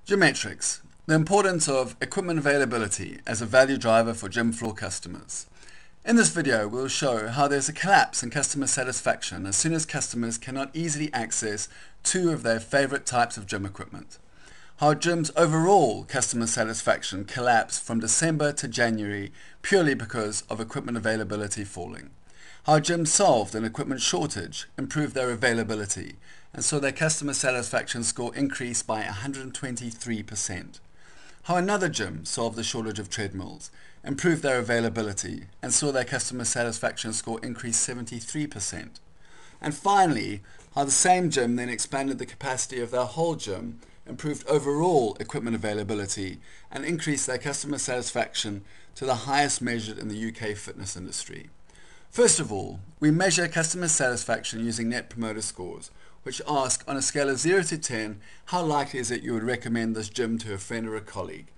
Geometrics, the importance of equipment availability as a value driver for gym floor customers. In this video, we'll show how there's a collapse in customer satisfaction as soon as customers cannot easily access two of their favorite types of gym equipment. How gyms' overall customer satisfaction collapsed from December to January purely because of equipment availability falling. How gyms solved an equipment shortage, improved their availability, and saw their customer satisfaction score increase by 123%. How another gym solved the shortage of treadmills, improved their availability, and saw their customer satisfaction score increase 73%. And finally, how the same gym then expanded the capacity of their whole gym, improved overall equipment availability, and increased their customer satisfaction to the highest measured in the UK fitness industry. First of all, we measure customer satisfaction using Net Promoter Scores, which ask on a scale of 0 to 10, how likely is it you would recommend this gym to a friend or a colleague?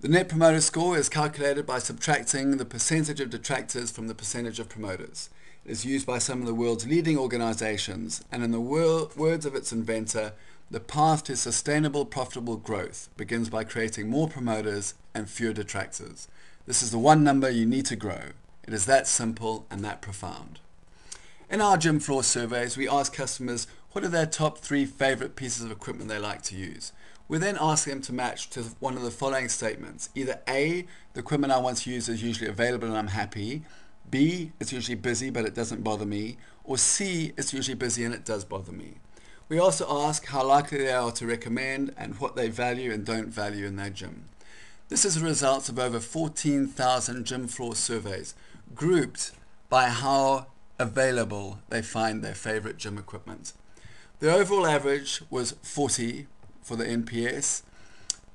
The Net Promoter Score is calculated by subtracting the percentage of detractors from the percentage of promoters. It is used by some of the world's leading organizations, and in the words of its inventor, the path to sustainable, profitable growth begins by creating more promoters and fewer detractors. This is the one number you need to grow. It is that simple and that profound. In our gym floor surveys, we ask customers what are their top 3 favorite pieces of equipment they like to use. We then ask them to match to one of the following statements. Either A, the equipment I want to use is usually available and I'm happy. B, it's usually busy but it doesn't bother me. Or C, it's usually busy and it does bother me. We also ask how likely they are to recommend and what they value and don't value in their gym. This is a result of over 14,000 gym floor surveys grouped by how available they find their favorite gym equipment. The overall average was 40 for the NPS,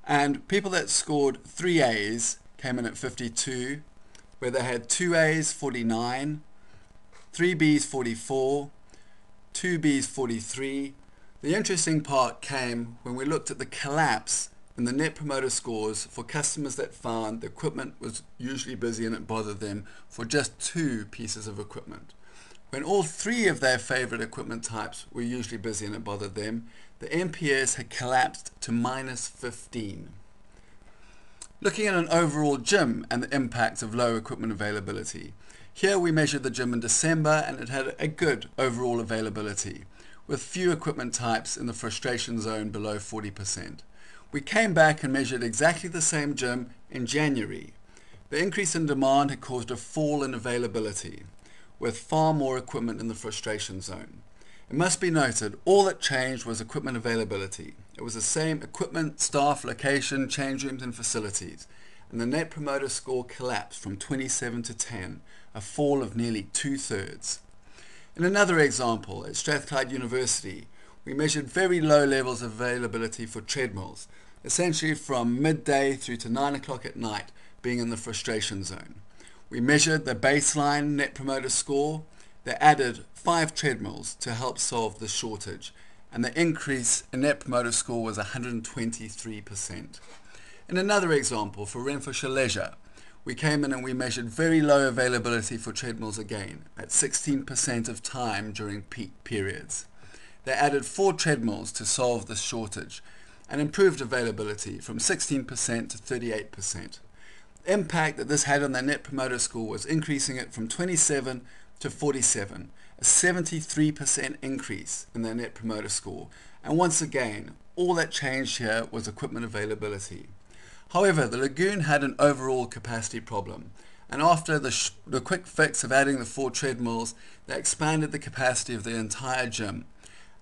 and people that scored 3 A's came in at 52, where they had 2 A's 49, 3 B's 44, 2 B's 43. The interesting part came when we looked at the collapse in the Net Promoter Scores for customers that found the equipment was usually busy and it bothered them for just 2 pieces of equipment. When all 3 of their favorite equipment types were usually busy and it bothered them, the NPS had collapsed to -15. Looking at an overall gym and the impact of low equipment availability. Here we measured the gym in December and it had a good overall availability, with few equipment types in the frustration zone below 40%. We came back and measured exactly the same gym in January. The increase in demand had caused a fall in availability, with far more equipment in the frustration zone. It must be noted, all that changed was equipment availability. It was the same equipment, staff, location, change rooms and facilities, and the Net Promoter Score collapsed from 27 to 10, a fall of nearly 2/3. In another example, at Strathclyde University, we measured very low levels of availability for treadmills, essentially from midday through to 9 o'clock at night being in the frustration zone. We measured the baseline Net Promoter Score. They added 5 treadmills to help solve the shortage, and the increase in Net Promoter Score was 123%. In another example, for Renfrewshire Leisure, we came in and we measured very low availability for treadmills again, at 16% of time during peak periods. They added 4 treadmills to solve the shortage, and improved availability from 16% to 38%. The impact that this had on their Net Promoter Score was increasing it from 27 to 47, a 73% increase in their Net Promoter Score. And once again, all that changed here was equipment availability. However, the Lagoon had an overall capacity problem, and after the quick fix of adding the 4 treadmills, they expanded the capacity of the entire gym,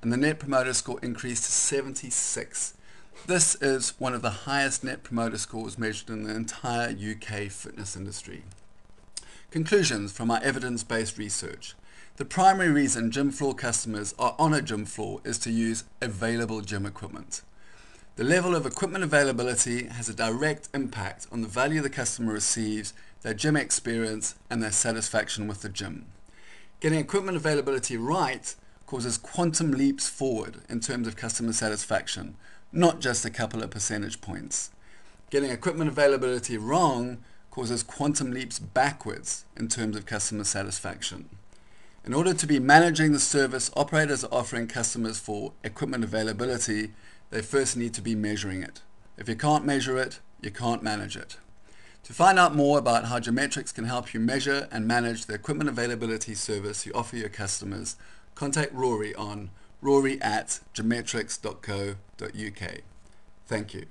and the Net Promoter Score increased to 76. This is one of the highest Net Promoter Scores measured in the entire UK fitness industry. Conclusions from our evidence-based research. The primary reason gym floor customers are on a gym floor is to use available gym equipment. The level of equipment availability has a direct impact on the value the customer receives, their gym experience, and their satisfaction with the gym. Getting equipment availability right causes quantum leaps forward in terms of customer satisfaction, not just a couple of percentage points. Getting equipment availability wrong causes quantum leaps backwards in terms of customer satisfaction. In order to be managing the service operators are offering customers for equipment availability, they first need to be measuring it. If you can't measure it, you can't manage it. To find out more about how Geometrics can help you measure and manage the equipment availability service you offer your customers, contact Rory on rory@geometrics.co.uk. Thank you.